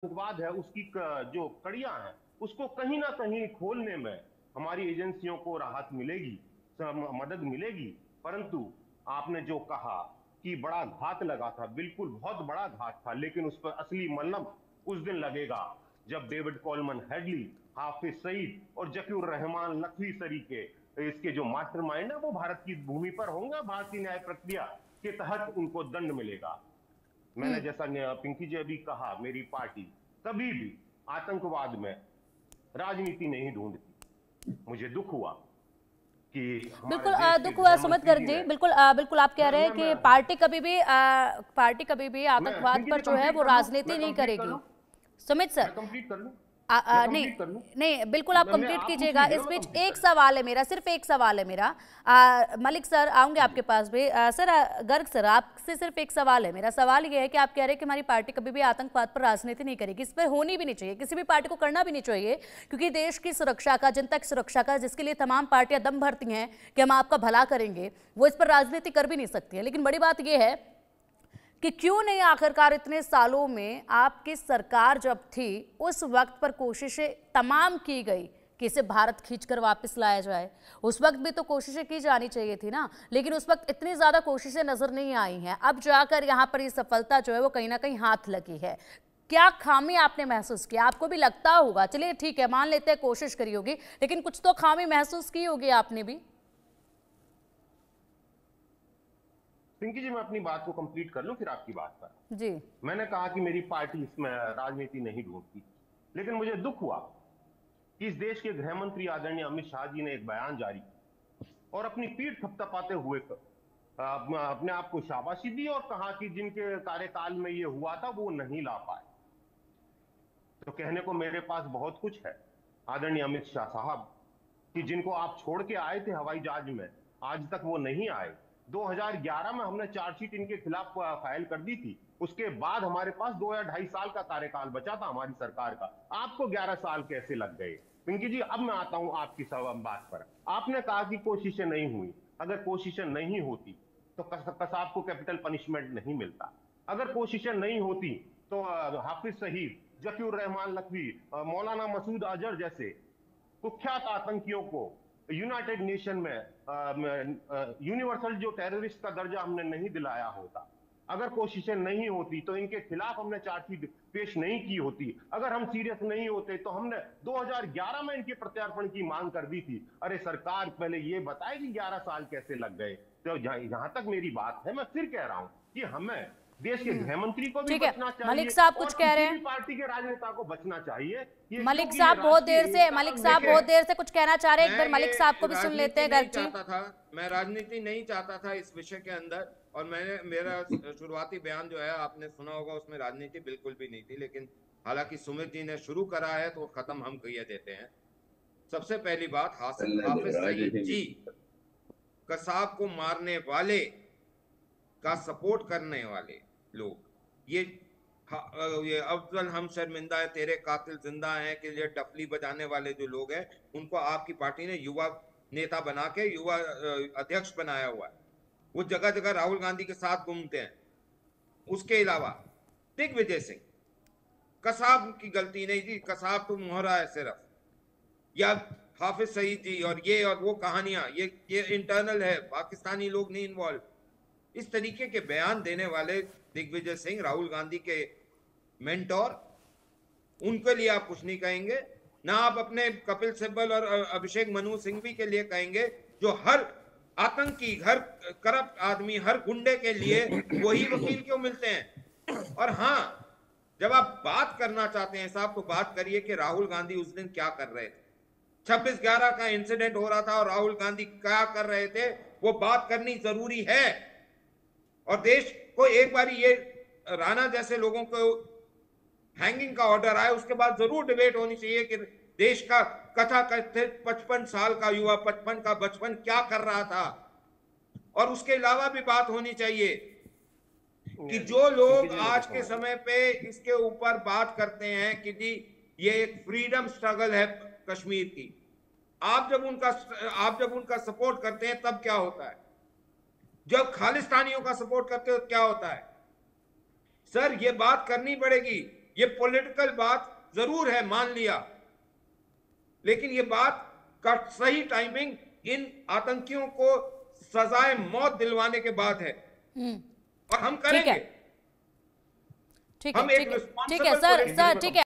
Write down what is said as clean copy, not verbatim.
आतंकवाद है उसकी जो कड़ियां हैं उसको कहीं ना कहीं खोलने में हमारी एजेंसियों को राहत मिलेगी, मदद मिलेगी। परंतु आपने जो कहा कि बड़ा घात लगा था, बिल्कुल बहुत बड़ा घात था, लेकिन उस पर असली मलम उस दिन लगेगा जब डेविड कॉलमन हेडली, हाफिज सईद और जकीर रहमान लखवी सरीके इसके जो मास्टरमाइंड है वो भारत की भूमि पर होंगे। भारतीय न्याय प्रक्रिया के तहत उनको दंड मिलेगा। मैंने जैसा पिंकी जी अभी कहा, मेरी पार्टी कभी भी आतंकवाद में राजनीति नहीं ढूंढती। मुझे दुख हुआ कि हमारे बिल्कुल देश के दुख हुआ गृह सुमित मंत्री गर्ग जी जी, ने। बिल्कुल बिल्कुल आप कह रहे हैं कि पार्टी कभी भी मैं आतंकवाद पिंकी जी पर जो है कंप्लीट वो कर लूं, राजनीति मैं नहीं कंप्लीट कर करेगी। लूं, सुमित सर, मैं कंप्लीट कर लूं, मैं नहीं कंप्लीट कर लूं। नहीं, बिल्कुल आप मैं कंप्लीट आप पूछ कीजिएगा। लीजिएगा, इस मैं बीच कंप्लीट कर एक सवाल है मेरा, सिर्फ एक सवाल है मेरा। मलिक सर आऊंगे जी आपके पास भी। सर गर्ग सर, आपसे सिर्फ एक सवाल है मेरा। सवाल ये है कि आप कह रहे हैं कि हमारी पार्टी कभी भी आतंकवाद पर राजनीति नहीं करेगी। इस पर होनी भी नहीं चाहिए, किसी भी पार्टी को करना भी नहीं चाहिए, क्योंकि देश की सुरक्षा का, जनता की सुरक्षा का, जिसके लिए तमाम पार्टियां दम भरती हैं कि हम आपका भला करेंगे, वो इस पर राजनीति कर भी नहीं सकती है। लेकिन बड़ी बात यह है कि क्यों नहीं आखिरकार इतने सालों में आपकी सरकार जब थी उस वक्त पर कोशिशें तमाम की गई कि इसे भारत खींचकर वापस लाया जाए। उस वक्त भी तो कोशिशें की जानी चाहिए थी ना, लेकिन उस वक्त इतनी ज्यादा कोशिशें नजर नहीं आई हैं। अब जाकर यहाँ पर ये सफलता जो है वो कहीं ना कहीं हाथ लगी है। क्या खामी आपने महसूस किया? आपको भी लगता होगा, चलिए ठीक है मान लेते हैं कोशिश करी होगी, लेकिन कुछ तो खामी महसूस की होगी आपने भी। पिंकी जी, मैं अपनी बात को कंप्लीट कर लूं फिर आपकी बात पर। जी मैंने कहा कि मेरी पार्टी इसमें राजनीति नहीं ढूंढती, लेकिन मुझे दुख हुआ कि इस देश के गृह मंत्री आदरणीय अमित शाह जी ने एक बयान जारी किया और अपनी पीठ थपथपाते हुए अपने आप को शाबाशी दी और कहा कि जिनके कार्यकाल में ये हुआ था वो नहीं ला पाए। तो कहने को मेरे पास बहुत कुछ है आदरणीय अमित शाह साहब, कि जिनको आप छोड़ के आए थे हवाई जहाज में, आज तक वो नहीं आए। 2011 में हमने चार्जशीट इनके खिलाफ फाइल कर दी थी। उसके बाद हमारे पास 2 या 2.5 साल का कार्यकाल बचा था हमारी सरकार का। आपको 11 साल कैसे लग गए? पिंकी जी, अब मैं आता हूं आपकी सब बात पर। आपने कहा कि कोशिशें नहीं हुई। अगर कोशिशें नहीं होती तो कसाब को कैपिटल पनिशमेंट नहीं मिलता। अगर कोशिशें नहीं होती तो हाफिज सईद, जकीर रहमान लखवी, मौलाना मसूद अजहर जैसे कुख्यात आतंकियों को यूनाइटेड नेशन में यूनिवर्सल जो टेररिस्ट का दर्जा हमने नहीं दिलाया होता। अगर कोशिशें नहीं होती तो इनके खिलाफ हमने चार्जशीट पेश नहीं की होती। अगर हम सीरियस नहीं होते तो हमने 2011 में इनके प्रत्यार्पण की मांग कर दी थी। अरे सरकार, पहले ये बताए कि 11 साल कैसे लग गए। तो जहां तक मेरी बात है, मैं फिर कह रहा हूं कि हमें देश के गृह मंत्री को भी ठीक है, बचना मलिक चाहिए साहब कुछ और कह रहे किसी भी हैं। पार्टी के राजनेता को बचना चाहिए, ये मलिक क्योंकि ये साहब बहुत राष्ट्रीय देर से एकता मलिक और साहब देखें। बहुत देर से कुछ कहना चाह रहे हैं। एक मैं बार मलिक साहब को ये भी सुन लेते राजनीति हैं नहीं गर्ग जी। चाहता था, मैं राजनीति नहीं चाहता था इस विषय के अंदर। और मैंने मेरा शुरुआती बयान जो है आपने सुना होगा, उसमें राजनीति बिल्कुल भी नहीं थी। लेकिन हालांकि सुमित जी ने शुरू करा है तो खत्म हम कहिए देते हैं। सबसे पहली बात, हाफिज सईद जी कसाब को मारने वाले का सपोर्ट करने वाले लोग, ये ये अफजल हम शर्मिंदा है तेरे कातिल जिंदा हैं कि ये टफली बजाने वाले जो लोग हैं, उनको आपकी पार्टी ने युवा नेता बना के युवा अध्यक्ष बनाया हुआ है। वो जगह जगह राहुल गांधी के साथ घूमते हैं। उसके अलावा दिग्विजय सिंह, कसाब की गलती नहीं थी, कसाब तो मोहरा है सिर्फ, या हाफिज सईद जी और ये और वो कहानियां, ये इंटरनल है, पाकिस्तानी लोग नहीं इन्वॉल्व। इस तरीके के बयान देने वाले दिग्विजय सिंह, राहुल गांधी के मेंटोर, उनके लिए आप कुछ नहीं कहेंगे ना। आप अपने कपिल सिब्बल और अभिषेक मनु सिंघवी के लिए कहेंगे, जो हर आतंकी, हर करप्ट आदमी, हर गुंडे के लिए वही वकील क्यों मिलते हैं। और हाँ, जब आप बात करना चाहते हैं साहब, तो बात करिए कि राहुल गांधी उस दिन क्या कर रहे थे। 26/11 का इंसिडेंट हो रहा था और राहुल गांधी क्या कर रहे थे, वो बात करनी जरूरी है। और देश को एक बार ये राणा जैसे लोगों को हैंगिंग का ऑर्डर आए, उसके बाद जरूर डिबेट होनी चाहिए कि देश का कथा कथित 55 साल का युवा 55 का बचपन क्या कर रहा था। और उसके अलावा भी बात होनी चाहिए कि जो लोग आज के समय पे इसके ऊपर बात करते हैं कि जी ये एक फ्रीडम स्ट्रगल है कश्मीर की, आप जब उनका सपोर्ट करते हैं तब क्या होता है, जब खालिस्तानियों का सपोर्ट करते हो क्या होता है। सर ये बात करनी पड़ेगी ये पॉलिटिकल बात जरूर है, मान लिया, लेकिन ये बात का सही टाइमिंग इन आतंकियों को सजाए मौत दिलवाने के बाद है, और हम करेंगे। ठीक है, हम एक ठीक है रिस्पॉन्सिबल सर, ठीक है।